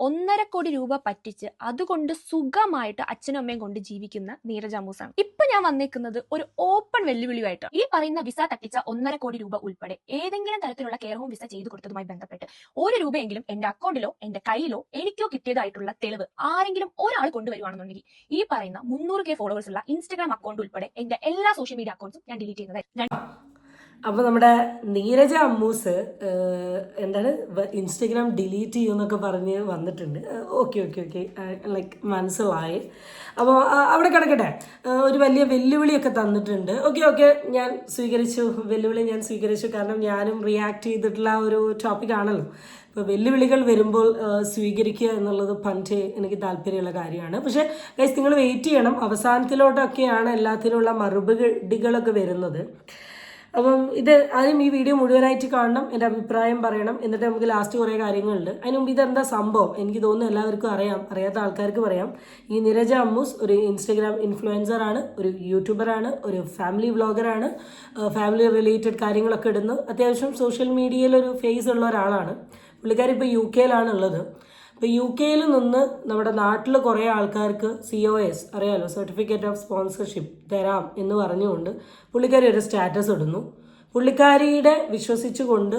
1.5 കോടി രൂപ പറ്റിച്ച് അതുകൊണ്ട് സുഖമായിട്ട് അച്ഛനും അമ്മയും കൊണ്ട് ജീവിക്കുന്ന നീരജ് അമ്മൂസാണ്. ഇപ്പൊ ഞാൻ വന്നേക്കുന്നത് ഒരു ഓപ്പൺ വെല്ലുവിളിയായിട്ട്. ഈ പറയുന്ന വിസ തട്ടിച്ച 1.5 കോടി രൂപ ഉൾപ്പെടെ ഏതെങ്കിലും തരത്തിലുള്ള കെയർ ഹോം വിസ ചെയ്തു കൊടുത്തതുമായി ബന്ധപ്പെട്ട് 1 രൂപയെങ്കിലും എന്റെ അക്കൗണ്ടിലോ എന്റെ കയ്യിലോ എനിക്കോ കിട്ടിയതായിട്ടുള്ള തെളിവ് ആരെങ്കിലും ഒരാൾ കൊണ്ടുവരുവാണെന്നുണ്ടെങ്കിൽ ഈ പറയുന്ന 300K ഫോളോവേഴ്സ് ഉള്ള ഇൻസ്റ്റാഗ്രാം അക്കൗണ്ട് ഉൾപ്പെടെ എന്റെ എല്ലാ സോഷ്യൽ മീഡിയ അക്കൗണ്ട്സും ഞാൻ ഡിലീറ്റ് ചെയ്യുന്നത്. അപ്പോൾ നമ്മുടെ നീരജ അമ്മൂസ് എന്താണ് ഇൻസ്റ്റഗ്രാം ഡിലീറ്റ് ചെയ്യുമെന്നൊക്കെ പറഞ്ഞ് വന്നിട്ടുണ്ട്. ഓക്കെ ലൈക്ക് മനസ്സിലായി. അപ്പോൾ അവിടെ കിടക്കട്ടെ. ഒരു വലിയ വെല്ലുവിളിയൊക്കെ തന്നിട്ടുണ്ട്. ഓക്കെ ഞാൻ സ്വീകരിച്ചു, വെല്ലുവിളി ഞാൻ സ്വീകരിച്ചു. കാരണം ഞാനും റിയാക്ട് ചെയ്തിട്ടുള്ള ഒരു ടോപ്പിക്കാണല്ലോ. ഇപ്പോൾ വെല്ലുവിളികൾ വരുമ്പോൾ സ്വീകരിക്കുക എന്നുള്ളത് പണ്ടേ എനിക്ക് താല്പര്യമുള്ള കാര്യമാണ്. പക്ഷേ ഗൈസ്, നിങ്ങൾ വെയിറ്റ് ചെയ്യണം. അവസാനത്തിലോട്ടൊക്കെയാണ് എല്ലാത്തിനുള്ള മറുപടികളൊക്കെ വരുന്നത്. അപ്പം ആദ്യം ഈ വീഡിയോ മുഴുവനായിട്ട് കാണണം, എൻ്റെ അഭിപ്രായം പറയണം, എന്നിട്ട് നമുക്ക് ലാസ്റ്റ് കുറേ കാര്യങ്ങളുണ്ട്. അതിന് മുമ്പ് ഇതെന്താ സംഭവം എനിക്ക് തോന്നുന്നു എല്ലാവർക്കും അറിയാം, അറിയാത്ത ആൾക്കാർക്ക് പറയാം. ഈ നീരജ അമ്മൂസ് ഒരു ഇൻസ്റ്റഗ്രാം ഇൻഫ്ലുവൻസറാണ്, ഒരു യൂട്യൂബറാണ്, ഒരു ഫാമിലി വ്ളോഗറാണ്. ഫാമിലി റിലേറ്റഡ് കാര്യങ്ങളൊക്കെ ഇടുന്നു. അത്യാവശ്യം സോഷ്യൽ മീഡിയയിൽ ഒരു ഫേസ് ഉള്ള ഒരാളാണ്. പുള്ളിക്കാരി ഇപ്പോൾ UK ഉള്ളത്. ഇപ്പോൾ UK നിന്ന് നമ്മുടെ നാട്ടിൽ കുറേ ആൾക്കാർക്ക് COS അറിയാമല്ലോ, സർട്ടിഫിക്കറ്റ് ഓഫ് സ്പോൺസർഷിപ്പ് തരാം എന്ന് പറഞ്ഞുകൊണ്ട് പുള്ളിക്കാരി ഒരു സ്റ്റാറ്റസ് ഇടുന്നു. പുള്ളിക്കാരിയുടെ വിശ്വസിച്ചുകൊണ്ട്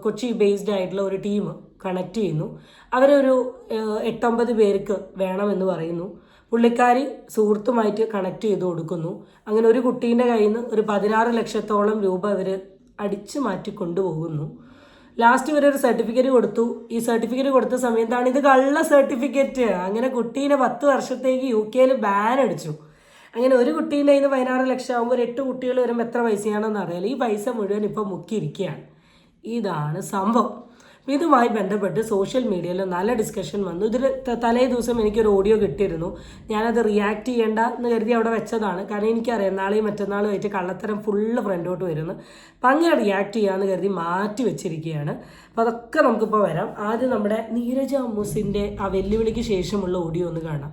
കൊച്ചി ബേസ്ഡ് ആയിട്ടുള്ള ഒരു ടീം കണക്ട് ചെയ്യുന്നു. അവരൊരു 8-9 പേർക്ക് വേണമെന്ന് പറയുന്നു. പുള്ളിക്കാരി സുഹൃത്തുമായിട്ട് കണക്ട് ചെയ്ത് കൊടുക്കുന്നു. അങ്ങനെ ഒരു കുട്ടീൻ്റെ കയ്യിൽ നിന്ന് ഒരു 16 ലക്ഷത്തോളം രൂപ അവർ അടിച്ചു മാറ്റി കൊണ്ടുപോകുന്നു. ലാസ്റ്റ് ഇവർ ഒരു സർട്ടിഫിക്കറ്റ് കൊടുത്തു. ഈ സർട്ടിഫിക്കറ്റ് കൊടുത്ത സമയത്താണ് ഇത് കള്ള സർട്ടിഫിക്കറ്റ്. അങ്ങനെ കുട്ടീനെ 10 വർഷത്തേക്ക് UK ബാൻ അടിച്ചു. അങ്ങനെ ഒരു കുട്ടീൻ്റെ കയ്യിൽ നിന്ന് 16 ലക്ഷം ആകുമ്പോൾ 8 കുട്ടികൾ വരുമ്പോൾ എത്ര പൈസയാണെന്ന് അറിയാലോ. ഈ പൈസ മുഴുവൻ ഇപ്പോൾ മുക്കിയിരിക്കുകയാണ്. ഇതാണ് സംഭവം. ഇതുമായി ബന്ധപ്പെട്ട് സോഷ്യൽ മീഡിയയിൽ നല്ല ഡിസ്കഷൻ വന്നു. ഇതിൽ തലേ ദിവസം എനിക്കൊരു ഓഡിയോ കിട്ടിയിരുന്നു. ഞാനത് റിയാക്ട് ചെയ്യേണ്ട എന്ന് കരുതി അവിടെ വെച്ചതാണ്. കാരണം എനിക്കറിയാം നാളെയും മറ്റന്നാളും ആയിട്ട് കള്ളത്തരം ഫുള്ള് ഫ്രണ്ടോട്ട് വരുന്നു. അപ്പം അങ്ങനെ റിയാക്ട് ചെയ്യാമെന്ന് കരുതി മാറ്റി വെച്ചിരിക്കുകയാണ്. അപ്പോൾ അതൊക്കെ നമുക്കിപ്പോൾ വരാം. ആദ്യം നമ്മുടെ നീരജ അമ്മൂസിൻ്റെ ആ വെല്ലുവിളിക്ക് ശേഷമുള്ള ഓഡിയോ ഒന്ന് കാണാം.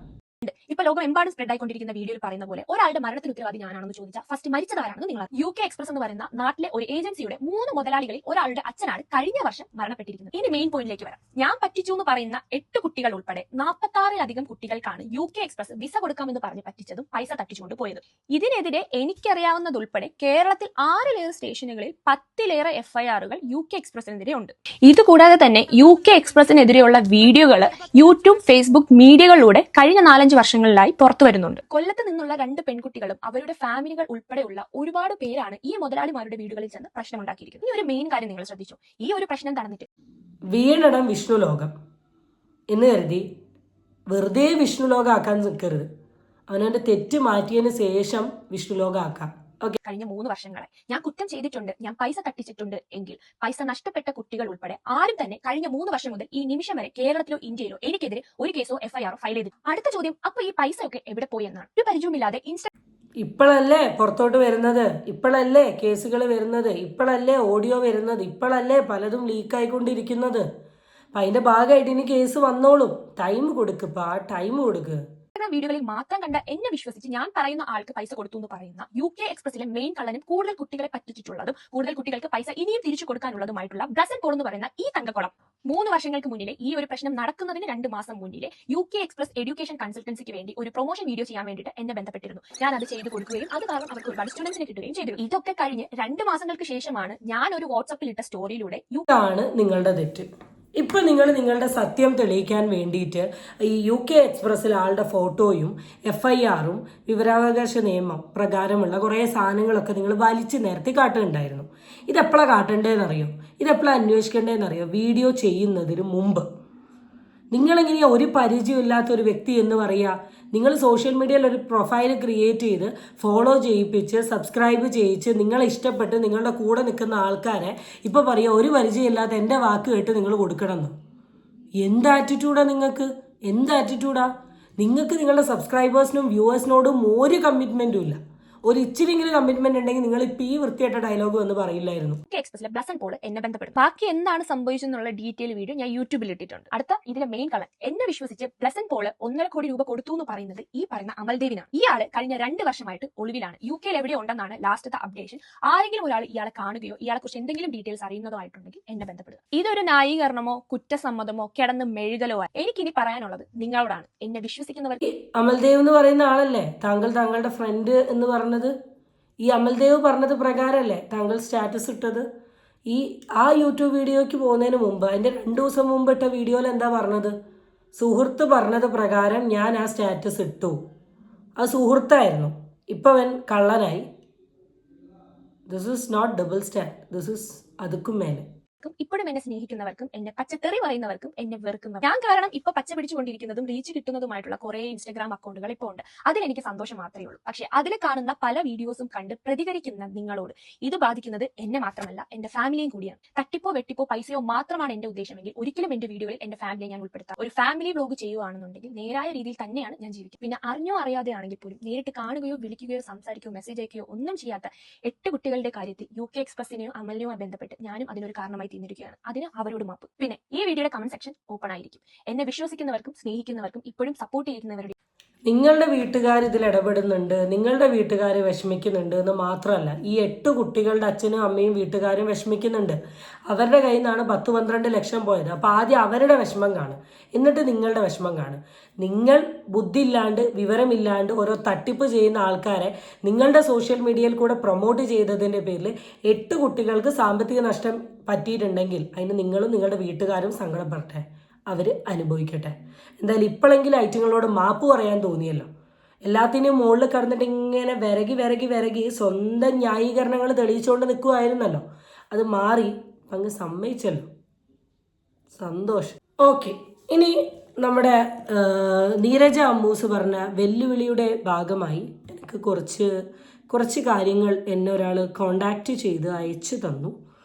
ഇപ്പൊ ലോകം എമ്പാടും സ്പ്രെഡ് ആയിക്കൊണ്ടിരിക്കുന്ന വീഡിയോയിൽ പറയുന്ന പോലെ ഒരാളുടെ മരണത്തിന് ഉത്തരവാദി ഞാനാണെന്ന് ചോദിച്ചാൽ ഫസ്റ്റ് മരിച്ചതാരാണെന്ന് നിങ്ങൾ UK എക്സ്പ്രസ് എന്ന് പറയുന്ന നാട്ടിലെ ഒരു ഏജൻസിയുടെ 3 മുതലാളികളിൽ ഒരാളുടെ അച്ഛനാണ് കഴിഞ്ഞ വർഷം മരണപ്പെട്ടിരിക്കുന്നത്. ഇനി മെയിൻ പോയിന്റിലേക്ക് വരാം. ഞാൻ പറ്റിച്ചു എന്ന് പറയുന്ന 8 കുട്ടികൾ ഉൾപ്പെടെ 46-ലധികം കുട്ടികൾക്കാണ് UK എക്സ്പ്രസ് വിസ കൊടുക്കാമെന്ന് പറഞ്ഞ് പറ്റിച്ചതും പൈസ തട്ടിച്ചുകൊണ്ട് പോയത്. ഇതിനെതിരെ എനിക്കറിയാവുന്നതുൾപ്പെടെ കേരളത്തിൽ 6 സ്റ്റേഷനുകളിൽ 10 FIRകൾ UK എക്സ്പ്രസിനെതിരെ ഉണ്ട്. ഇതുകൂടാതെ തന്നെ UK എക്സ്പ്രസിനെതിരെയുള്ള വീഡിയോകൾ യൂട്യൂബ്, ഫേസ്ബുക്ക് മീഡിയകളിലൂടെ കഴിഞ്ഞ 4-5 വർഷങ്ങളായി പുറത്തു വരുന്നുണ്ട്. കൊല്ലത്ത് നിന്നുള്ള 2 പെൺകുട്ടികളും അവരുടെ ഫാമിലികൾ ഉൾപ്പെടെയുള്ള ഒരുപാട് പേരാണ് ഈ മുതലാളിമാരുടെ വീടുകളിൽ ചെന്ന് പ്രശ്നമുണ്ടാക്കിയിരിക്കുന്നത്. ഈ ഒരു മെയിൻ കാര്യം നിങ്ങൾ ശ്രദ്ധിച്ചു. ഈ ഒരു പ്രശ്നം നടന്നിട്ട് വീണടം വിഷ്ണു ലോകം എന്ന് കരുതി വെറുതെ വിഷ്ണു ലോകം ആക്കാൻ നിൽക്കരുത്. അവനവൻ്റെ തെറ്റ് മാറ്റിയതിന് ശേഷം വിഷ്ണു ലോകം ആക്കാം. കഴിഞ്ഞ 3 വർഷങ്ങളായി ഞാൻ കുറ്റം ചെയ്തിട്ടുണ്ട്, ഞാൻ പൈസ തട്ടിച്ചിട്ടുണ്ട് എങ്കിൽ പൈസ നഷ്ടപ്പെട്ട കുട്ടികൾ ഉൾപ്പെടെ ആരും തന്നെ കഴിഞ്ഞ 3 വർഷം മുതൽ ഈ നിമിഷം വരെ കേരളത്തിലോ ഇന്ത്യയിലോ എനിക്കെതിരെ ഒരു കേസോ FIRO ഫയൽ ചെയ്തു. അടുത്ത ചോദ്യം, അപ്പൊ ഈ പൈസ ഒക്കെ എവിടെ പോയി എന്നാണ്. ഒരു പരിചയമില്ലാതെ ഇപ്പോഴല്ലേ പുറത്തോട്ട് വരുന്നത്, ഇപ്പോഴല്ലേ കേസുകൾ വരുന്നത്, ഇപ്പോഴല്ലേ ഓഡിയോ വരുന്നത്, ഇപ്പോഴല്ലേ പലതും ലീക്കായിക്കൊണ്ടിരിക്കുന്നത്. അപ്പം അതിന്റെ ഭാഗമായിട്ട് ഇനി കേസ് വന്നോളും. ടൈം കൊടുക്കുക, ടൈം കൊടുക്കുക. വീഡിയോകളിൽ മാത്രം കണ്ട എന്നെ വിശ്വസിച്ച് ഞാൻ പറയുന്ന ആൾക്ക് പൈസ കൊടുത്തു എന്ന് പറയുന്ന UK എക്സ്പ്രസിലെ മെയിൻ കള്ളനും കൂടുതൽ കുട്ടികളെ പറ്റിച്ചിട്ടുള്ളതും കൂടുതൽ കുട്ടികൾക്ക് പൈസ ഇനിയും തിരിച്ചു കൊടുക്കാനുള്ളതുമായിട്ടുള്ള ബ്രസൽ പോൾ എന്ന് പറയുന്ന ഈ തങ്കക്കുളം 3 വർഷങ്ങൾക്ക് മുന്നിലെ ഈ ഒരു പ്രശ്നം നടക്കുന്നതിന് 2 മാസം മുന്നിലെ UK എക്സ്പ്രസ് എഡ്യൂക്കേഷൻ കൺസൾട്ടൻസിക്ക് വേണ്ടി ഒരു പ്രൊമോഷൻ വീഡിയോ ചെയ്യാൻ വേണ്ടിയിട്ട് എന്നെ ബന്ധപ്പെട്ടിരുന്നു. ഞാൻ അത് ചെയ്ത് കൊടുക്കുകയും അത് കാരണം അവർക്ക് ഒരുപാട് സ്റ്റുഡൻസിനെ കിട്ടുകയും ചെയ്തു. ഇതൊക്കെ കഴിഞ്ഞ് 2 മാസങ്ങൾക്ക് ശേഷമാണ് ഞാൻ ഒരു വാട്സാപ്പിൽ ഇട്ട സ്റ്റോറിയിലൂടെ ഇതാണ് നിങ്ങളുടെ തെറ്റ്. ഇപ്പം നിങ്ങൾ നിങ്ങളുടെ സത്യം തെളിയിക്കാൻ വേണ്ടിയിട്ട് ഈ UK എക്സ്പ്രസ്സിൽ ആളുടെ ഫോട്ടോയും FIRും വിവരാവകാശ നിയമം പ്രകാരമുള്ള കുറേ സാധനങ്ങളൊക്കെ നിങ്ങൾ വലിച്ചു നേരത്തെ കാട്ടുന്നുണ്ടായിരുന്നു. ഇതെപ്പോഴാണ് കാട്ടേണ്ടതെന്നറിയോ, ഇതെപ്പോഴാണ് അന്വേഷിക്കേണ്ടതെന്നറിയോ? വീഡിയോ ചെയ്യുന്നതിന് മുമ്പ്. നിങ്ങളിങ്ങനെ ഒരു പരിചയമില്ലാത്ത ഒരു വ്യക്തി എന്ന് പറയുക, നിങ്ങൾ സോഷ്യൽ മീഡിയയിൽ ഒരു പ്രൊഫൈൽ ക്രിയേറ്റ് ചെയ്ത് ഫോളോ ചെയ്യിപ്പിച്ച് സബ്സ്ക്രൈബ് ചെയ്യിച്ച് നിങ്ങളെ ഇഷ്ടപ്പെട്ട് നിങ്ങളുടെ കൂടെ നിൽക്കുന്ന ആൾക്കാരെ ഇപ്പോൾ പറയുക ഒരു പരിചയമില്ലാത്ത എൻ്റെ വാക്ക് കേട്ട് നിങ്ങൾ കൊടുക്കണമെന്ന്. എന്ത് ആറ്റിറ്റ്യൂഡാണ് നിങ്ങൾക്ക്? എന്ത് ആറ്റിറ്റ്യൂഡാ നിങ്ങൾക്ക്? നിങ്ങളുടെ സബ്സ്ക്രൈബേഴ്സിനും വ്യൂവേഴ്സിനോടും ഒരു കമ്മിറ്റ്മെൻറ്റും ഇല്ല, ഒരു ഇച്ചിരിയെങ്കിലും കമ്മിറ്റ്മെന്റ് ഉണ്ടെങ്കിൽ നിങ്ങൾ ഇപ്പം ഈ വൃത്തിയായിട്ട ഡയലോഗ് വന്ന് പറയില്ലായിരുന്നു. എക്സ്പ്രസിലെ ബ്ലസൻ പോൾ എന്നെ ബന്ധപ്പെടും. ബാക്കി എന്താണ് സംഭവിച്ചെന്നുള്ള ഡീറ്റെയിൽ വീഡിയോ ഞാൻ യൂട്യൂബിൽ ഇട്ടിട്ടുണ്ട്. അടുത്ത ഇതിലെ മെയിൻ കള്ളൻ എന്നെ വിശ്വസിച്ച് ബ്ലസൻ പോൾ 1.5 കോടി രൂപ കൊടുത്തു എന്ന് പറയുന്നത് ഈ പറയുന്ന അമൽദേവിനാണ്. ഇയാള് കഴിഞ്ഞ 2 വർഷമായിട്ട് ഒളിവിലാണ്. UK എവിടെയോ ഉണ്ടെന്നാണ് ലാസ്റ്റത്തെ അപ്ഡേഷൻ. ആരെങ്കിലും ഒരാൾ ഇയാളെ കാണുകയോ ഇയാളെ കുറിച്ച് എന്തെങ്കിലും ഡീറ്റെയിൽസ് അറിയുന്നതോ ആയിട്ടുണ്ടെങ്കിൽ എന്നെ ബന്ധപ്പെടുക. ഇതൊരു ന്യായീകരണമോ കുറ്റസമ്മതമോ കിടന്ന് മെഴുകലോ എനിക്കിനി പറയാനുള്ളത് നിങ്ങളോടാണ്. എന്നെ വിശ്വസിക്കുന്നവർക്ക് അമൽദേവ് എന്ന് പറയുന്ന ആളല്ലേ താങ്കളുടെ ഫ്രണ്ട് എന്ന് പറഞ്ഞത്? ഈ അമൽദേവ് പറഞ്ഞത് പ്രകാരമല്ലേ താങ്കൾ സ്റ്റാറ്റസ് ഇട്ടത്? ആ യൂട്യൂബ് വീഡിയോയ്ക്ക് പോകുന്നതിന് മുമ്പ് അതിൻ്റെ 2 ദിവസം മുമ്പ് ഇട്ട വീഡിയോയിൽ എന്താ പറഞ്ഞത്? സുഹൃത്ത് പറഞ്ഞത് പ്രകാരം ഞാൻ ആ സ്റ്റാറ്റസ് ഇട്ടു. ആ സുഹൃത്തായിരുന്നു. ഇപ്പം അവൻ കള്ളനായി. This is not double stand. This is അതുക്കും മേലെ. ഇപ്പോഴും എന്നെ സ്നേഹിക്കുന്നവർക്കും എന്നെ പച്ചത്തെറി പറയുന്നവർക്കും എന്നെ വെറുക്കുന്നവർ ഞാൻ കാരണം ഇപ്പൊ പച്ച പിടിച്ചുകൊണ്ടിരിക്കുന്നതും റീച്ച് കിട്ടുന്നതുമായിട്ടുള്ള കുറെ ഇൻസ്റ്റാഗ്രാം അക്കൗണ്ടുകൾ ഇപ്പോൾ ഉണ്ട്. അതിലെനിക്ക് സന്തോഷം മാത്രമേ ഉള്ളൂ. പക്ഷെ അതിൽ കാണുന്ന പല വീഡിയോസും കണ്ട് പ്രതികരിക്കുന്ന നിങ്ങളോട് ഇത് ബാധിക്കുന്നത് എന്നെ മാത്രമല്ല എന്റെ ഫാമിലിയും കൂടിയാണ്. തട്ടിപ്പോ വെട്ടിപ്പോ പൈസയോ മാത്രമാണ് എന്റെ ഉദ്ദേശമെങ്കിൽ ഒരിക്കലും എന്റെ വീഡിയോയിൽ എന്റെ ഫാമിലിയെ ഞാൻ ഉൾപ്പെടുത്താം. ഒരു ഫാമിലി വ്ലോഗ് ചെയ്യുകയാണെന്നുണ്ടെങ്കിൽ നേരായ രീതിയിൽ തന്നെയാണ് ഞാൻ ജീവിക്കുന്നത്. പിന്നെ അറിഞ്ഞോ അറിയാതെ ആണെങ്കിൽ പോലും നേരിട്ട് കാണുകയോ വിളിക്കുകയോ സംസാരിക്കുകയോ മെസ്സേജ് അയക്കുകയോ ഒന്നും ചെയ്യാത്ത 8 കുട്ടികളുടെ കാര്യത്തിൽ UK എക്സ്പ്രസിനെയോ അമലിനെയോ ബന്ധപ്പെട്ട് ഞാനും അതിനൊരു കാരണമായി തീർന്നിരിക്കുകയാണ്. അതിന് അവരോട് മാപ്പ്. പിന്നെ ഈ വീഡിയോയുടെ കമന്റ് സെക്ഷൻ ഓപ്പൺ ആയിരിക്കും. എന്നെ വിശ്വസിക്കുന്നവർക്കും സ്നേഹിക്കുന്നവർക്കും ഇപ്പോഴും സപ്പോർട്ട് ചെയ്യുന്നവരുടെ നിങ്ങളുടെ വീട്ടുകാർ ഇതിൽ ഇടപെടുന്നുണ്ട്, നിങ്ങളുടെ വീട്ടുകാർ വിഷമിക്കുന്നുണ്ട് എന്ന് മാത്രമല്ല ഈ 8 കുട്ടികളുടെ അച്ഛനും അമ്മയും വീട്ടുകാരും വിഷമിക്കുന്നുണ്ട്. അവരുടെ കയ്യിൽ നിന്നാണ് 10-12 ലക്ഷം പോയത്. അപ്പോൾ ആദ്യം അവരുടെ വിഷമം കാണും, എന്നിട്ട് നിങ്ങളുടെ വിഷമം കാണും. നിങ്ങൾ ബുദ്ധിയില്ലാണ്ട് വിവരമില്ലാണ്ട് ഓരോ തട്ടിപ്പ് ചെയ്യുന്ന ആൾക്കാരെ നിങ്ങളുടെ സോഷ്യൽ മീഡിയയിൽ കൂടെ പ്രൊമോട്ട് ചെയ്തതിൻ്റെ പേരിൽ 8 കുട്ടികൾക്ക് സാമ്പത്തിക നഷ്ടം പറ്റിയിട്ടുണ്ടെങ്കിൽ അതിന് നിങ്ങളും നിങ്ങളുടെ വീട്ടുകാരും സങ്കടപ്പെടട്ടെ, അവർ അനുഭവിക്കട്ടെ. എന്തായാലും ഇപ്പോഴെങ്കിലും ഐറ്റങ്ങളോട് മാപ്പ് പറയാൻ തോന്നിയല്ലോ. എല്ലാത്തിനും മുകളിൽ കടന്നിട്ട് ഇങ്ങനെ വിരകി സ്വന്തം ന്യായീകരണങ്ങൾ തെളിയിച്ചുകൊണ്ട് നിൽക്കുമായിരുന്നല്ലോ. അത് മാറി അങ്ങ് സമ്മതിച്ചല്ലോ, സന്തോഷം. ഓക്കെ, ഇനി നമ്മുടെ നീരജ അമ്മൂസ് പറഞ്ഞ വെല്ലുവിളിയുടെ ഭാഗമായി എനിക്ക് കുറച്ച് കാര്യങ്ങൾ എന്നെ ഒരാൾ കോണ്ടാക്റ്റ് ചെയ്ത് അയച്ചു തന്നു.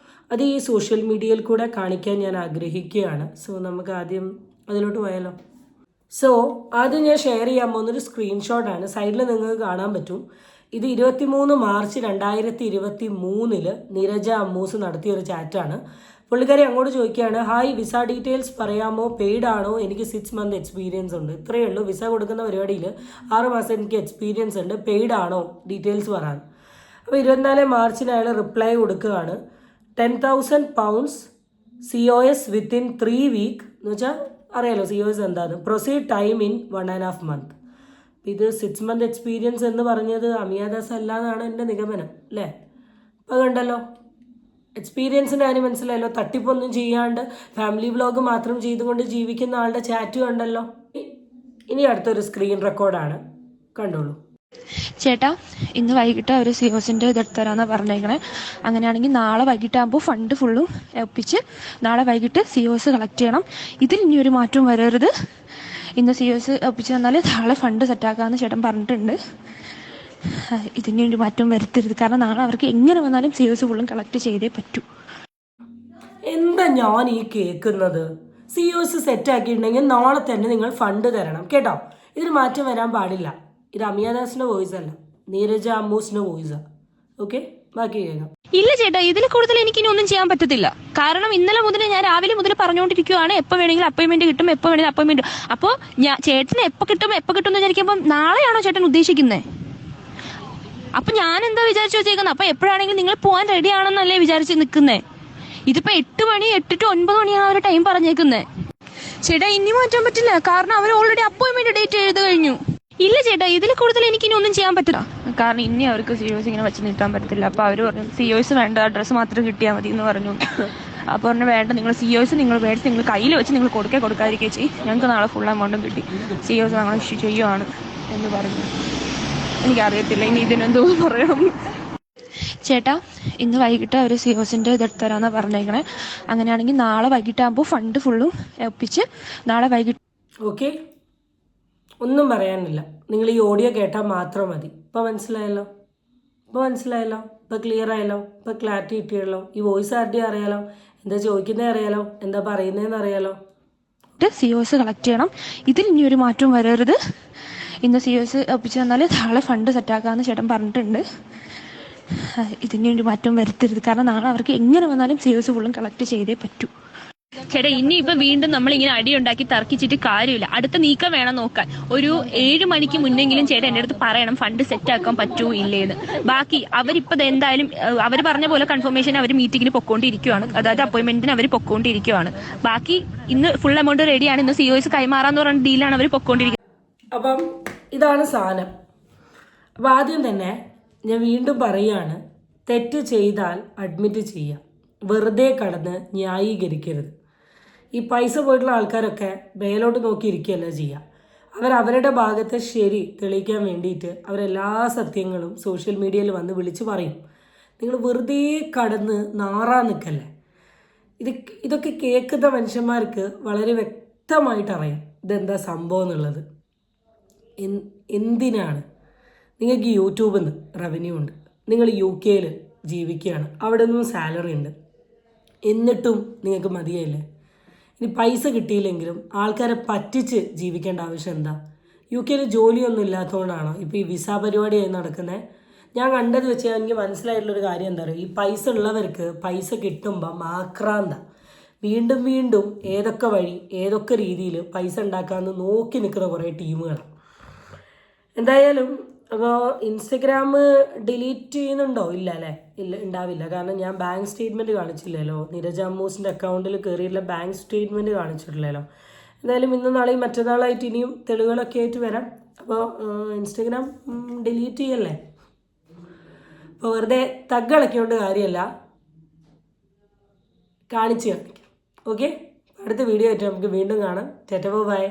അത് ഈ സോഷ്യൽ മീഡിയയിൽ കൂടെ കാണിക്കാൻ ഞാൻ ആഗ്രഹിക്കുകയാണ്. സോ നമുക്ക് ആദ്യം അതിലോട്ട് പോയാലോ. സോ ആദ്യം ഞാൻ ഷെയർ ചെയ്യാൻ പോകുന്നൊരു സ്ക്രീൻഷോട്ടാണ്. സൈഡിൽ നിങ്ങൾക്ക് കാണാൻ പറ്റും. ഇത് 23 മാർച്ച് 2023 നീരജ അമ്മൂസ് നടത്തിയൊരു ചാറ്റാണ്. പുള്ളിക്കാരി അങ്ങോട്ട് ചോദിക്കുകയാണ്, ഹായ്, വിസ ഡീറ്റെയിൽസ് പറയാമോ? പെയ്ഡ് ആണോ? എനിക്ക് 6 മന്ത് എക്സ്പീരിയൻസ് ഉണ്ട്. ഇത്രയേ ഉള്ളൂ. വിസ കൊടുക്കുന്ന പരിപാടിയിൽ 6 മാസം എനിക്ക് എക്സ്പീരിയൻസ് ഉണ്ട്. പെയ്ഡ് ആണോ? ഡീറ്റെയിൽസ് പറയാൻ. അപ്പോൾ 24 മാർച്ചിന് അയാൾ റിപ്ലൈ കൊടുക്കുകയാണ്. 10,000 pounds COS വിത്തിൻ 3 week എന്ന് വെച്ചാൽ അറിയാലോ COS എന്താണ്. Proceed time in 1.5 month. ഇത് 6 മന്ത് എക്സ്പീരിയൻസ് എന്ന് പറഞ്ഞത് അമിയാദാസ് അല്ല എന്നാണ് എൻ്റെ നിഗമനം, അല്ലേ? അപ്പോൾ കണ്ടല്ലോ, എക്സ്പീരിയൻസിൻ്റെ കാര്യം മനസ്സിലായല്ലോ. തട്ടിപ്പൊന്നും ചെയ്യാണ്ട് ഫാമിലി വ്ലോഗ് മാത്രം ചെയ്തുകൊണ്ട് ജീവിക്കുന്ന ആളുടെ ചാറ്റ് കണ്ടല്ലോ. ഇനി അടുത്തൊരു സ്ക്രീൻ റെക്കോർഡാണ്, കണ്ടോളൂ. ചേട്ടാ, ഇന്ന് വൈകിട്ട് ഒരു COSൻ്റെ ഇതെടുത്തരാന്നാണ് പറഞ്ഞേക്കണേ. അങ്ങനെയാണെങ്കിൽ നാളെ വൈകിട്ടാകുമ്പോൾ ഫണ്ട് ഫുള്ളും ഒപ്പിച്ച് നാളെ വൈകിട്ട് COS കളക്ട് ചെയ്യണം. ഇതിൽ ഇനി ഒരു മാറ്റവും വരരുത്. ഇന്ന് COS ഒപ്പിച്ച് തന്നാൽ നാളെ ഫണ്ട് സെറ്റാക്കാമെന്ന് ചേട്ടൻ പറഞ്ഞിട്ടുണ്ട്. ഇതിന് ഒരു മാറ്റം വരുത്തരുത്. കാരണം നാളെ അവർക്ക് എങ്ങനെ വന്നാലും COS ഫുള്ളും കളക്ട് ചെയ്തേ പറ്റൂ. എന്താ ഞാൻ ഈ കേൾക്കുന്നത്? COS സെറ്റാക്കിയിട്ടുണ്ടെങ്കിൽ നാളെ തന്നെ നിങ്ങൾ ഫണ്ട് തരണം കേട്ടോ. ഇതിന് മാറ്റം വരാൻ പാടില്ല. ഇത് അമിയാദാസിന്റെ വോയിസ് അല്ല, നീരജ അമ്മൂസിന്റെ വോയിസാ. ഓക്കെ, ബാക്കി കേൾക്കാം. ഇല്ല ചേട്ടാ, ഇതിൽ കൂടുതൽ എനിക്കിനി ഒന്നും ചെയ്യാൻ പറ്റത്തില്ല. കാരണം ഇന്നലെ മുതൽ ഞാൻ രാവിലെ മുതൽ പറഞ്ഞുകൊണ്ടിരിക്കുകയാണ്, എപ്പോൾ വേണമെങ്കിലും അപ്പോയിന്റ്മെന്റ് കിട്ടും, എപ്പോൾ വേണമെങ്കിലും അപ്പോയിന്റ്മെന്റ്. അപ്പോൾ ചേട്ടന് എപ്പോൾ കിട്ടും എന്ന് വിചാരിക്കുമ്പോൾ നാളെയാണോ ചേട്ടൻ ഉദ്ദേശിക്കുന്നത്? അപ്പൊ ഞാൻ എന്താ വിചാരിച്ചു വെച്ചേക്കുന്നത്? അപ്പൊ എപ്പോഴാണെങ്കിലും നിങ്ങൾ പോകാൻ റെഡി ആണെന്നല്ലേ വിചാരിച്ച് നിൽക്കുന്നേ? ഇതിപ്പോ 8 മണി 8 to 9 മണിയാണ് അവർ ടൈം പറഞ്ഞേക്കുന്നേ. ചേട്ടാ, ഇനി മാറ്റാൻ പറ്റില്ല. കാരണം അവർ ഓൾറെഡി അപ്പോയിന്റ്മെന്റ് ഡേറ്റ് എഴുതി കഴിഞ്ഞു. ഇല്ല ചേട്ടാ, ഇതിൽ കൂടുതൽ എനിക്കിനി ഒന്നും ചെയ്യാൻ പറ്റില്ല. കാരണം ഇനി അവർക്ക് COS ഇങ്ങനെ വെച്ച് നിൽക്കാൻ പറ്റത്തില്ല. അപ്പൊ അവർ പറഞ്ഞു COS വേണ്ട, അഡ്രസ്സ് മാത്രം കിട്ടിയാൽ മതി എന്ന് പറഞ്ഞു. അപ്പോൾ പറഞ്ഞു വേണ്ട, നിങ്ങൾ COS നിങ്ങൾ മേടിച്ച് നിങ്ങൾ കയ്യിൽ വെച്ച് നിങ്ങൾ കൊടുക്കാതിരിക്കുക ചെയ്യും. ഞങ്ങൾക്ക് നാളെ ഫുൾ എമൗണ്ടും കിട്ടി, COS ഞങ്ങൾ ഇഷ്യൂ ചെയ്യുവാണ് എന്ന് പറഞ്ഞു. എനിക്കറിയത്തില്ല ഇനി ഇതിനെന്തോ പറയണം. ചേട്ടാ, ഇന്ന് വൈകിട്ട് ഒരു COSൻ്റെ ഇതെടുത്തരാന്നാണ് പറഞ്ഞേക്കണേ. അങ്ങനെയാണെങ്കിൽ നാളെ വൈകിട്ടാകുമ്പോൾ ഫണ്ട് ഫുള്ളും ഒപ്പിച്ച് നാളെ വൈകിട്ട്. ഓക്കെ, ഒന്നും പറയാനില്ല. നിങ്ങൾ ഈ ഓഡിയോ കേട്ടാൽ മാത്രം മതി. ഇപ്പോൾ മനസ്സിലായല്ലോ, ഇപ്പോൾ ക്ലിയർ ആയല്ലോ, ഇപ്പോൾ ക്ലാരിറ്റി കിട്ടിയല്ലോ. ഈ വോയിസ് ആരുടെ അറിയാലോ, എന്താ ചോദിക്കുന്നത് അറിയാലോ, എന്താ പറയുന്നതെന്ന് അറിയാലോ. COS കളക്ട് ചെയ്യണം. ഇതിൽ ഇനി ഒരു മാറ്റവും വരരുത്. ഇന്ന് COS ഒപ്പിച്ച് തന്നാൽ നാളെ ഫണ്ട് സെറ്റാക്കാമെന്ന് ചേട്ടൻ പറഞ്ഞിട്ടുണ്ട്. ഇതിന് ഒരു മാറ്റം വരുത്തരുത്, കാരണം നാളെ അവർക്ക് എങ്ങനെ വന്നാലും COS ഫുള്ളും കളക്ട് ചെയ്തേ പറ്റൂ. ചേട്ടാ ഇനിയിപ്പോ വീണ്ടും നമ്മളിങ്ങനെ അടിയുണ്ടാക്കി തർക്കിച്ചിട്ട് കാര്യമില്ല. അടുത്ത നീക്കം വേണം നോക്കാൻ. ഒരു 7 മണിക്ക് മുന്നെങ്കിലും ചേട്ടൻ എൻ്റെ അടുത്ത് പറയണം ഫണ്ട് സെറ്റ് ആക്കാൻ പറ്റൂ ഇല്ലേന്ന്. ബാക്കി അവരിപ്പോ എന്തായാലും അവർ പറഞ്ഞ പോലെ കൺഫർമേഷൻ അവർ മീറ്റിങ്ങിന് പൊക്കോണ്ടിരിക്കുവാണ്, അതായത് അപ്പോയിന്റ്മെന്റിന് അവർ പൊക്കോണ്ടിരിക്കുവാണ്. ബാക്കി ഇന്ന് ഫുൾ എമൗണ്ട് റെഡിയാണ്, ഇന്ന് COS കൈമാറാന്ന് പറഞ്ഞ ഡീലാണ് അവർ പൊക്കോണ്ടിരിക്കുന്നത്. അപ്പം ഇതാണ് സാധനം. അപ്പം ആദ്യം തന്നെ ഞാൻ വീണ്ടും പറയുകയാണ്, തെറ്റ് ചെയ്താൽ അഡ്മിറ്റ് ചെയ്യുക, വെറുതെ കടന്ന് ന്യായീകരിക്കരുത്. ഈ പൈസ പോയിട്ടുള്ള ആൾക്കാരൊക്കെ മേലോട്ട് നോക്കിയിരിക്കുകയല്ല ചെയ്യുക. അവരവരുടെ ഭാഗത്തെ ശരി തെളിയിക്കാൻ വേണ്ടിയിട്ട് അവരെല്ലാ സത്യങ്ങളും സോഷ്യൽ മീഡിയയിൽ വന്ന് വിളിച്ച് പറയും. നിങ്ങൾ വെറുതെ കടന്ന് നാറാൻ നിൽക്കല്ലേ. ഇതൊക്കെ കേൾക്കുന്ന മനുഷ്യന്മാർക്ക് വളരെ വ്യക്തമായിട്ട് അറിയാം ഇതെന്താ സംഭവം എന്നുള്ളത്. എന്തിനാണ് നിങ്ങൾക്ക് യൂട്യൂബിൽ നിന്ന് റവന്യൂ ഉണ്ട്, നിങ്ങൾ UK ജീവിക്കുകയാണ്, അവിടെ നിന്നും സാലറി ഉണ്ട്, എന്നിട്ടും നിങ്ങൾക്ക് മതിയായില്ലേ? ഇനി പൈസ കിട്ടിയില്ലെങ്കിലും ആൾക്കാരെ പറ്റിച്ച് ജീവിക്കേണ്ട ആവശ്യം എന്താ? UK ജോലിയൊന്നും ഇല്ലാത്തതുകൊണ്ടാണോ ഇപ്പോൾ ഈ വിസ പരിപാടിയായി നടക്കുന്നത്? ഞാൻ കണ്ടത് വെച്ച് എനിക്ക് മനസ്സിലായിട്ടുള്ളൊരു കാര്യം എന്താ പറയുക, ഈ പൈസ ഉള്ളവർക്ക് പൈസ കിട്ടുമ്പം ആക്രാന്ത വീണ്ടും വീണ്ടും ഏതൊക്കെ വഴി ഏതൊക്കെ രീതിയിൽ പൈസ ഉണ്ടാക്കാമെന്ന് നോക്കി നിൽക്കുന്ന കുറേ ടീമുകളാണ്. എന്തായാലും അപ്പോൾ ഇൻസ്റ്റഗ്രാം ഡിലീറ്റ് ചെയ്യുന്നുണ്ടോ? ഇല്ല അല്ലേ? ഇല്ല, ഉണ്ടാവില്ല. കാരണം ഞാൻ ബാങ്ക് സ്റ്റേറ്റ്മെൻറ്റ് കാണിച്ചില്ലല്ലോ, നീരജ അമ്മൂസിൻ്റെ അക്കൗണ്ടിൽ കയറിയിട്ടുള്ള ബാങ്ക് സ്റ്റേറ്റ്മെൻറ്റ് കാണിച്ചിട്ടില്ലല്ലോ. എന്തായാലും ഇന്നും നാളെയും മറ്റന്നാളായിട്ട് ഇനിയും തെളിവുകളൊക്കെ ആയിട്ട് വരാം. അപ്പോൾ ഇൻസ്റ്റഗ്രാം ഡിലീറ്റ് ചെയ്യല്ലേ. അപ്പോൾ വെറുതെ തഗ്ഗളക്കൊണ്ട് കാര്യമല്ല, കാണിക്കാം. ഓക്കെ, അടുത്ത വീഡിയോ ആയിട്ട് നമുക്ക് വീണ്ടും കാണാം. ബൈ.